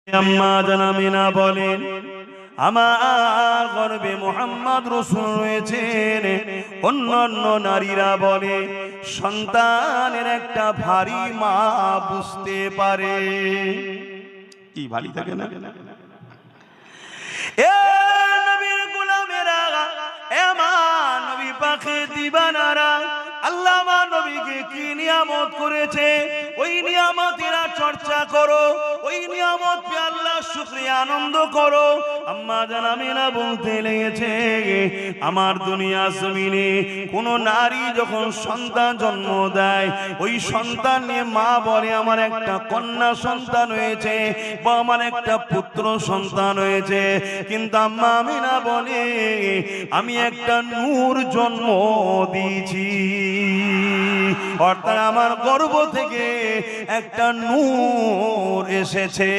আম্মা জানামিনা বলেন, আমার গর্ভে মুহাম্মদ রাসূল রয়েছেন। অন্যান্য নারীরা বলে সন্তানের একটা ভারী মা বুঝতে পারে। কি ভারী থাকে না? এ নবীর গোলামেরা, এ আমার নবী পাকে দিবানারা, আল্লাহ আমার নবীকে কি নিয়ামত করেছে ওই নিয়ামতের চর্চা করো, ওই নিয়ামত পে আল্লাহ শুকরিয়া আনন্দ করো। আম্মা জান আমিনা বলতে লেগেছে, আমার দুনিয়া জমিনে কোন নারী যখন সন্তান জন্ম দেয়, ওই সন্তান নিয়ে মা বলে আমার একটা কন্যা সন্তান হয়েছে বা আমার একটা পুত্র সন্তান হয়েছে, কিন্তু আম্মা আমিনা বলে আমি একটা নূর জন্ম দিয়েছি। অর্থাৎ আমার গর্ভ থেকে একটা নূর এসেছে।